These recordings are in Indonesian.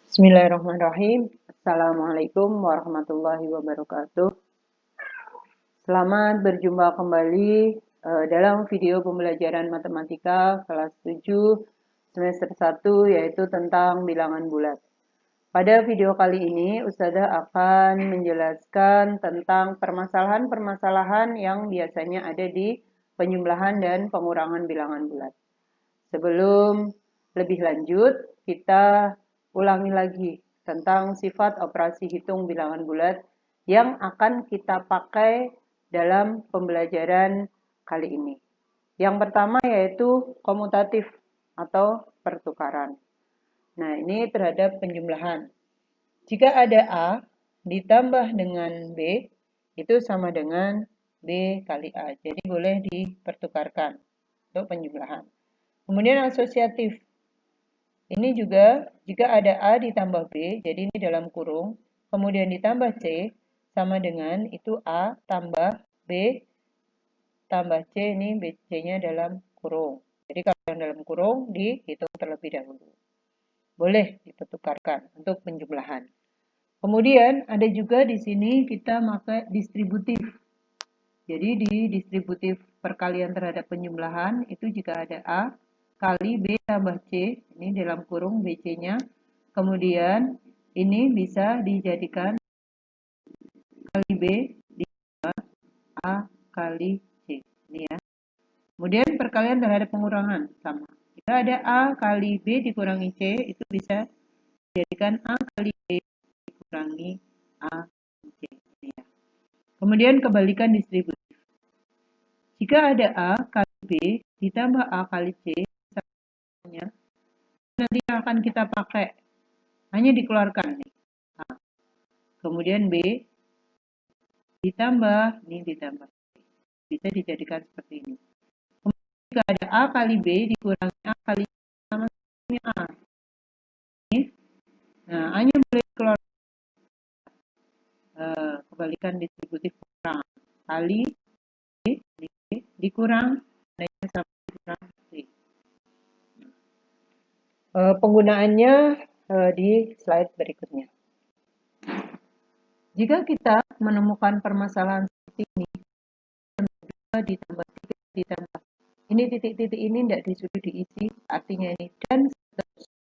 Bismillahirrahmanirrahim. Assalamualaikum warahmatullahi wabarakatuh. Selamat berjumpa kembali dalam video pembelajaran matematika kelas 7 semester 1 yaitu tentang bilangan bulat. Pada video kali ini Ustazah akan menjelaskan tentang permasalahan-permasalahan yang biasanya ada di penjumlahan dan pengurangan bilangan bulat. Sebelum lebih lanjut, kita ulangi lagi tentang sifat operasi hitung bilangan bulat yang akan kita pakai dalam pembelajaran kali ini. Yang pertama yaitu komutatif atau pertukaran. Nah, ini terhadap penjumlahan. Jika ada A ditambah dengan B, itu sama dengan B kali A. Jadi boleh dipertukarkan untuk penjumlahan. Kemudian asosiatif. Ini juga jika ada A ditambah B, jadi ini dalam kurung, kemudian ditambah C, sama dengan itu A tambah B tambah C, ini C-nya dalam kurung. Jadi kalau yang dalam kurung dihitung terlebih dahulu. Boleh dipertukarkan untuk penjumlahan. Kemudian ada juga di sini kita pakai distributif. Jadi di distributif perkalian terhadap penjumlahan itu jika ada A kali B tambah C, ini dalam kurung BC-nya. Kemudian ini bisa dijadikan kali B ditambah A kali C. Ini ya. Kemudian perkalian terhadap pengurangan sama. Jika ada A kali B dikurangi C, itu bisa dijadikan A kali B dikurangi A kali C. Ini ya. Kemudian kebalikan distributif. Jika ada A kali B ditambah A kali C, nanti akan kita pakai hanya dikeluarkan nih. A. Kemudian B ditambah, ini ditambah. Bisa dijadikan seperti ini. Kemudian jika ada A kali B dikurangi A kali C sama dengan A. Ini. Nah, A-nya boleh dikeluarkan. Kebalikan distributif kurang. Kali B dikurang, sama dikurang C. Penggunaannya di slide berikutnya. Jika kita menemukan permasalahan seperti ini, ditambah 3 ditambah ini titik-titik ini tidak disuruh diisi, artinya ini dan seterusnya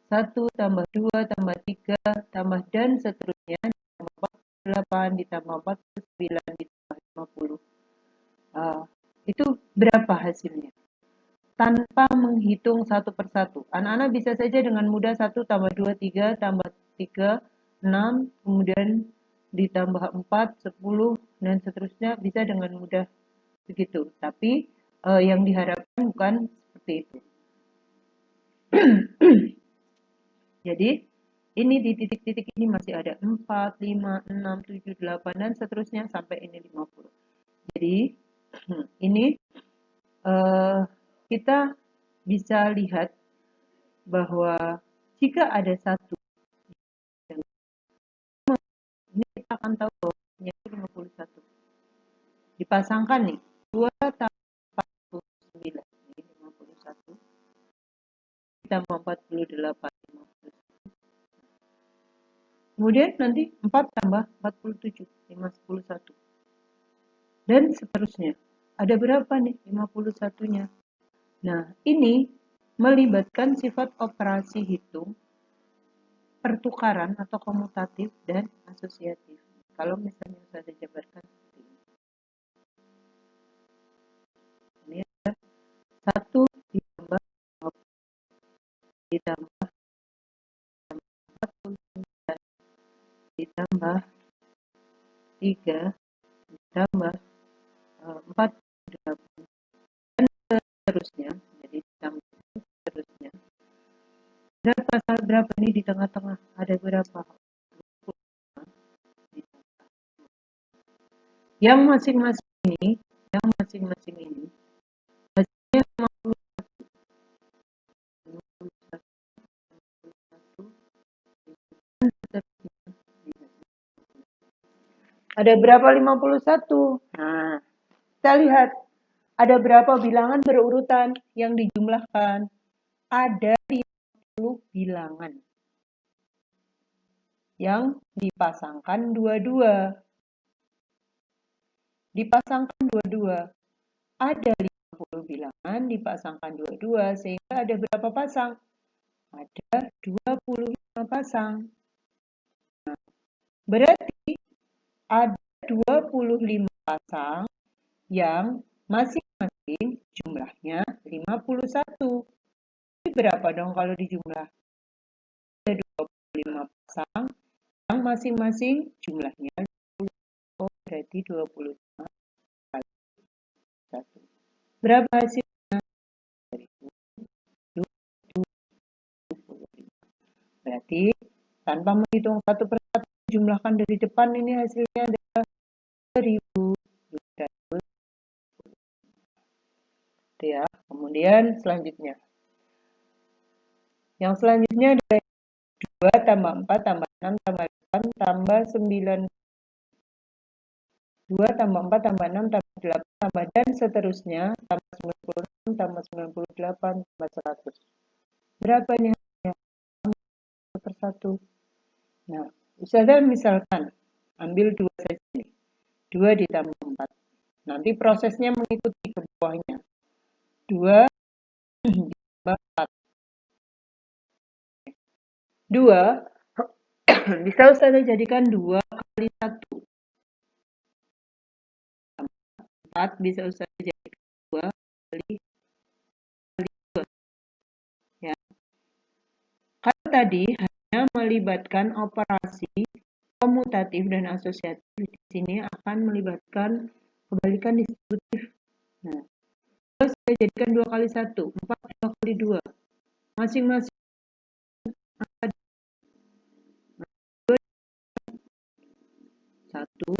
1 tambah 2 tambah 3 tambah dan seterusnya ditambah 48 ditambah 49 ditambah 50. Itu berapa hasilnya? Tanpa menghitung satu persatu. Anak-anak bisa saja dengan mudah 1 tambah 2, 3 tambah 3, 6, kemudian ditambah 4, 10, dan seterusnya bisa dengan mudah begitu. Tapi yang diharapkan bukan seperti itu. Jadi ini di titik-titik ini masih ada 4, 5, 6, 7, 8, dan seterusnya sampai ini 50. Jadi ini kita bisa lihat bahwa jika ada satu, ini kita akan tahu bahwa 51. Dipasangkan nih, 2 tambah 49, ini 51. Ditambah 48, 50. Kemudian nanti 4 tambah 47, 51. Dan seterusnya. Ada berapa nih 51-nya? Nah, ini melibatkan sifat operasi hitung, pertukaran atau komutatif, dan asosiatif. Kalau misalnya saya jabarkan seperti ini. Ini ada 1 ditambah 49 ditambah 3 ditambah 48 dan seterusnya. Jadi ditambah seterusnya. Berapa nih di tengah-tengah? Ada berapa? Yang masing-masing ini hasilnya 51. Ada berapa 51? Nah, kita lihat ada berapa bilangan berurutan yang dijumlahkan. Ada 50 bilangan. yang dipasangkan dua-dua. Dipasangkan dua-dua. Ada 50 bilangan dipasangkan dua-dua, sehingga ada berapa pasang? Ada 25 pasang. Nah, berarti ada 25 pasang yang masing-masing jumlahnya 51. Jadi berapa dong kalau dijumlah? Ada 25 pasang yang masing-masing jumlahnya 50. Oh, berarti 25 kali 1. Berapa hasilnya? 25. Berarti tanpa menghitung satu persatu, jumlahkan dari depan, ini hasilnya adalah 1000. Ya. Kemudian selanjutnya. Yang selanjutnya adalah 2 tambah 4 tambah 6 tambah 8 tambah 9. 2 tambah 4 tambah 6 tambah 8 tambah dan seterusnya tambah 96 tambah 98 tambah 100. Berapa nih hasilnya? Satu persatu. Nah, Ustazah misalkan ambil 2 saja nih. 2 ditambah 4. Nanti prosesnya mengikuti ke bawahnya. 2 ditambah 4. 2 bisa Ustazah jadikan 2 kali 1. 4 bisa Ustazah jadikan 2 kali 2. Ya. Kalau tadi hanya melibatkan operasi komutatif dan asosiatif, di sini akan melibatkan kebalikan distributif. Nah, saya jadikan 2 kali 1, 4 2 kali 2. Masing-masing angka 1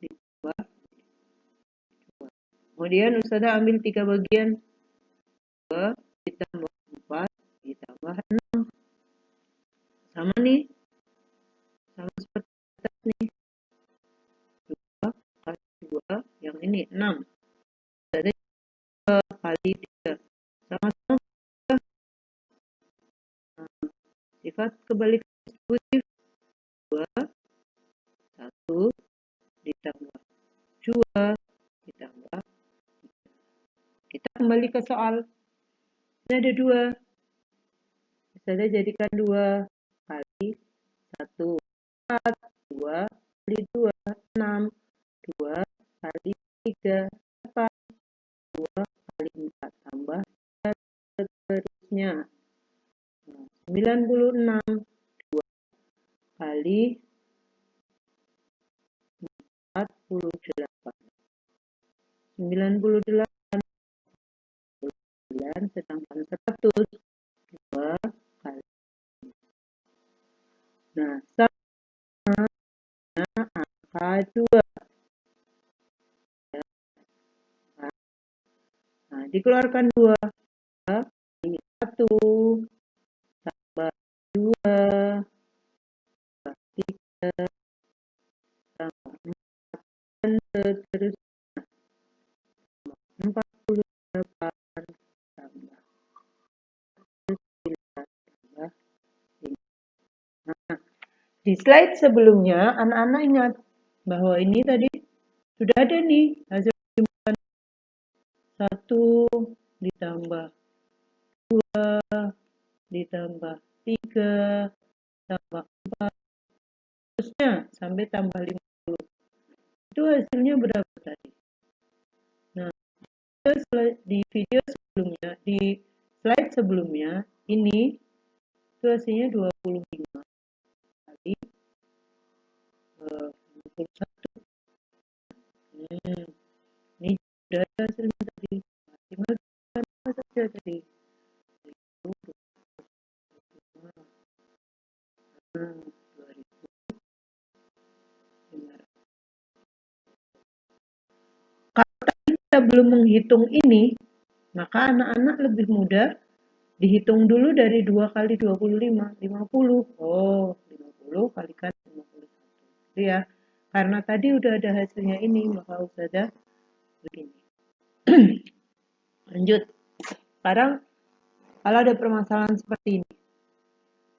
ditambah 2. Kemudian Ustazah ambil 3 bagian. 2 ditambah 4 ditambah 6. Sama nih. Sama seperti atas nih. 2 kali 2, yang ini 6. Ustazah 2 kali 3. Sama-sama sifat kebalikan distributif. 2, 1 ditambah 2 ditambah. Kita kembali ke soal. Ini ada 2. Saya jadikan 2 kali 1. 4. 2 kali 2. 6. 2 kali 3. 8. 2 kali 4. Tambah seterusnya. 96. 2 kali 48. 98. 9 sedangkan 100. 2 kali. Nah, sama angka 2. Nah, dikeluarkan 2 kali 1 tambah 2 tambah 3 tambah 4 dan seterusnya. 48 tambah 9 tambah 5. Nah, di slide sebelumnya anak-anak ingat bahwa ini tadi sudah ada nih hasil pertimbangan 1 ditambah 2 ditambah 3 tambah 4 terusnya sampai tambah 50. Itu hasilnya berapa tadi? Nah, di video sebelumnya, di slide sebelumnya, ini itu hasilnya 25 kali 51. Ini sudah ada hasilnya tadi. Maksimalkan apa saja tadi? Kalau kita belum menghitung ini, maka anak-anak lebih mudah dihitung dulu dari 2 kali 25, 50. Oh, 50 kalikan 51. Itu ya. Karena tadi udah ada hasilnya ini, maka Ustazah begini. Lanjut. Sekarang kalau ada permasalahan seperti ini,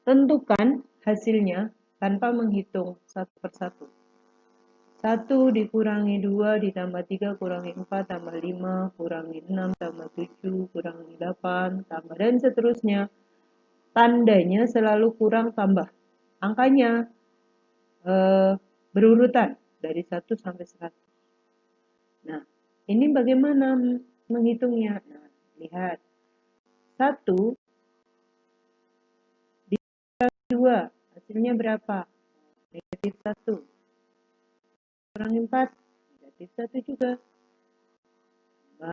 tentukan hasilnya tanpa menghitung satu persatu. 1 dikurangi 2 ditambah 3 kurangi 4 tambah 5 kurangi 6 tambah 7 kurangi 8 tambah dan seterusnya. Tandanya selalu kurang tambah. Angkanya berurutan dari 1 sampai 100. Nah, ini bagaimana menghitungnya? Nah, lihat. 1 dikurangi 2, hasilnya berapa? Negatif 1. Kurangi 4, negatif 1 juga. 3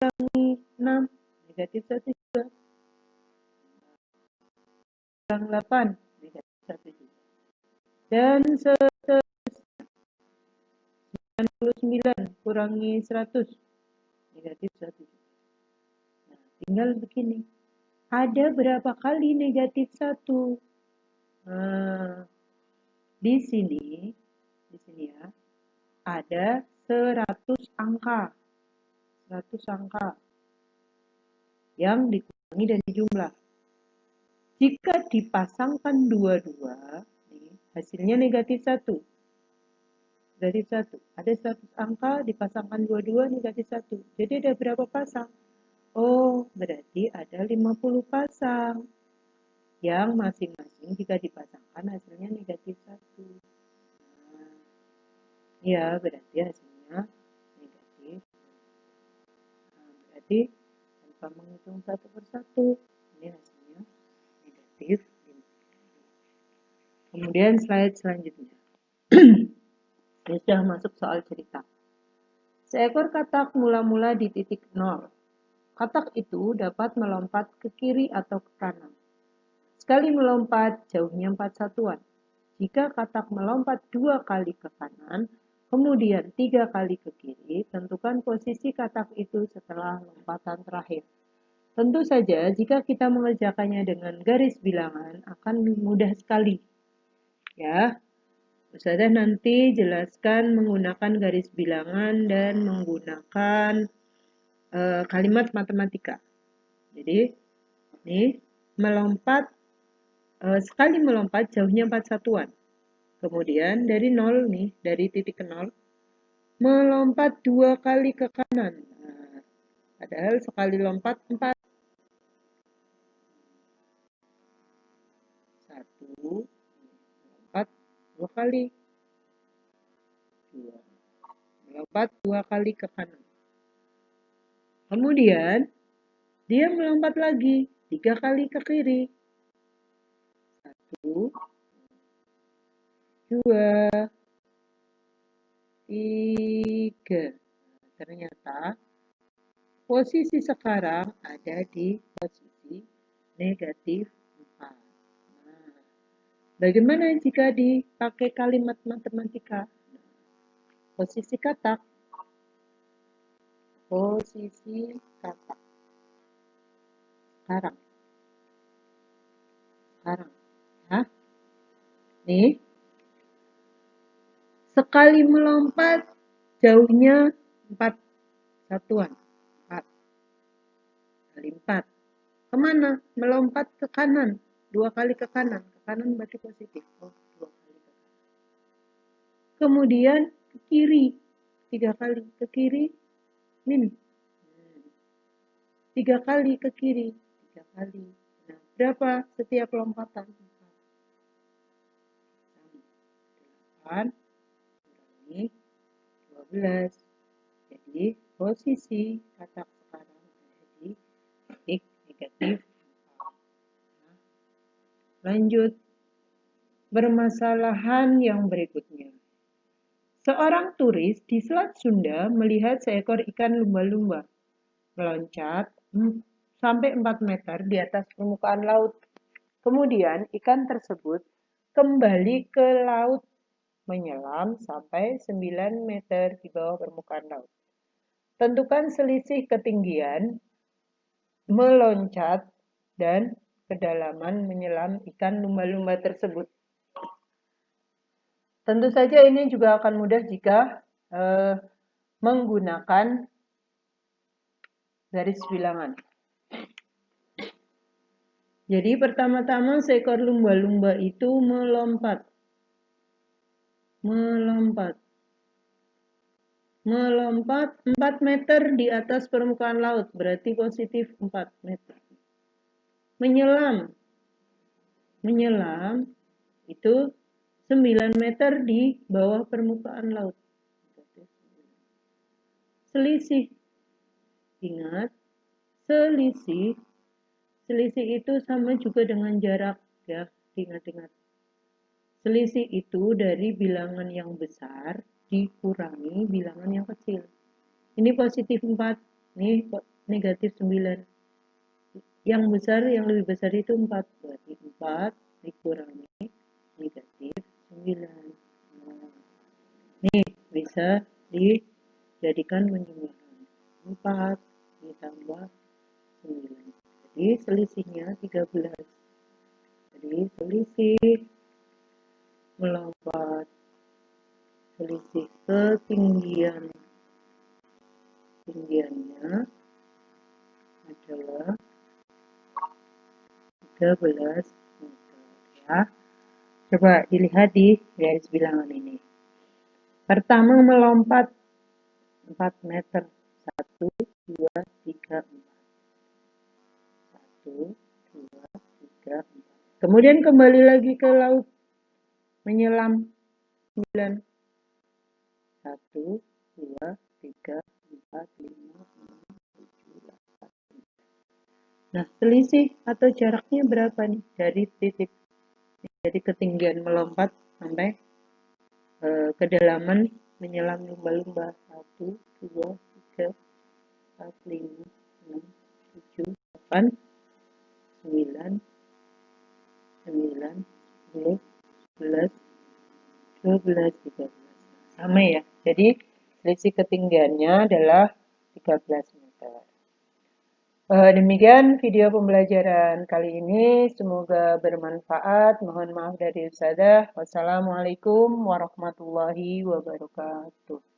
kurangi 6, negatif 1 juga. Kurang 8, negatif 1 juga. Dan seterusnya. 99 kurangi 100, negatif 1 juga. Nah, tinggal begini. Ada berapa kali negatif 1? Nah, di sini ya, ada 100 angka. 100 angka yang dikurangi dari jumlah. Jika dipasangkan dua-dua, hasilnya negatif 1. Negatif 1. Ada 100 angka dipasangkan dua-dua negatif 1. Jadi ada berapa pasang? Oh, berarti ada 50 pasang. Yang masing-masing jika dipasangkan hasilnya negatif 1. Nah, ya, berarti hasilnya negatif. Nah, berarti tanpa menghitung satu persatu, ini hasilnya negatif. Kemudian slide selanjutnya. Ini sudah masuk soal cerita. Seekor katak mula-mula di titik 0. Katak itu dapat melompat ke kiri atau ke kanan. Sekali melompat, jauhnya 4 satuan. Jika katak melompat 2 kali ke kanan, kemudian 3 kali ke kiri, tentukan posisi katak itu setelah lompatan terakhir. Tentu saja, jika kita mengerjakannya dengan garis bilangan, akan mudah sekali. Ya, Ustazah nanti jelaskan menggunakan garis bilangan dan menggunakan kalimat matematika. Jadi, ini melompat, sekali melompat jauhnya 4 satuan. Kemudian dari 0 nih, dari titik ke 0, melompat 2 kali ke kanan. Nah, padahal sekali lompat 4. 1, melompat 2 kali. 2. Melompat 2 kali ke kanan. Kemudian, dia melompat lagi 3 kali ke kiri. 1, 2, 3. Ternyata posisi sekarang ada di posisi negatif 4. Nah, bagaimana jika dipakai kalimat matematika? Posisi katak. Posisi katak. Sekarang. Ya. Nih. Sekali melompat, jauhnya 4 satuan. 4 kali 4. Kemana? Melompat ke kanan. 2 kali ke kanan. Ke kanan berarti positif. Oh, 2 kali ke kanan. Kemudian ke kiri. 3 kali ke kiri. Min. 3 kali ke kiri. 3 kali. Nah, berapa setiap lompatan? 8 kurangi 12. Jadi, posisi katak sekarang ada di titik negatif 4. Nah, lanjut. Permasalahan yang berikutnya. Seorang turis di Selat Sunda melihat seekor ikan lumba-lumba meloncat sampai 4 meter di atas permukaan laut. Kemudian ikan tersebut kembali ke laut menyelam sampai 9 meter di bawah permukaan laut. Tentukan selisih ketinggian meloncat dan kedalaman menyelam ikan lumba-lumba tersebut. Tentu saja ini juga akan mudah jika menggunakan garis bilangan. Jadi pertama-tama seekor lumba-lumba itu melompat. Melompat 4 meter di atas permukaan laut, berarti positif 4 meter. Menyelam itu 9 meter di bawah permukaan laut. Selisih. Ingat, selisih itu sama juga dengan jarak, ya. Ingat-ingat. Selisih itu dari bilangan yang besar dikurangi bilangan yang kecil. Ini positif 4, ini negatif 9. Yang besar, yang lebih besar itu 4. Berarti 4 dikurangi negatif 9. Nah, ini bisa dijadikan penjumlahan. 4 ditambah 9. Jadi selisihnya 13. Jadi selisih melompat, selisih ketinggiannya adalah 13 meter, ya. Coba dilihat di garis bilangan ini. Pertama melompat 4 meter. 1, 2, 3, 4. 1, 2, 3, 4. Kemudian kembali lagi ke laut. Menyelam 9. 1, 2, 3, 4, 5, 6, 7, 8. Nah, selisih atau jaraknya berapa nih dari titik, dari ketinggian melompat sampai kedalaman menyelam lumba-lumba? 1, 2, 3, 4, 5, 6, 7, 8, 9, 10, 11, 12, 13. Sama ya. Jadi selisih ketinggiannya adalah 13 meter. Demikian video pembelajaran kali ini. Semoga bermanfaat. Mohon maaf dari Ustazah. Wassalamualaikum warahmatullahi wabarakatuh.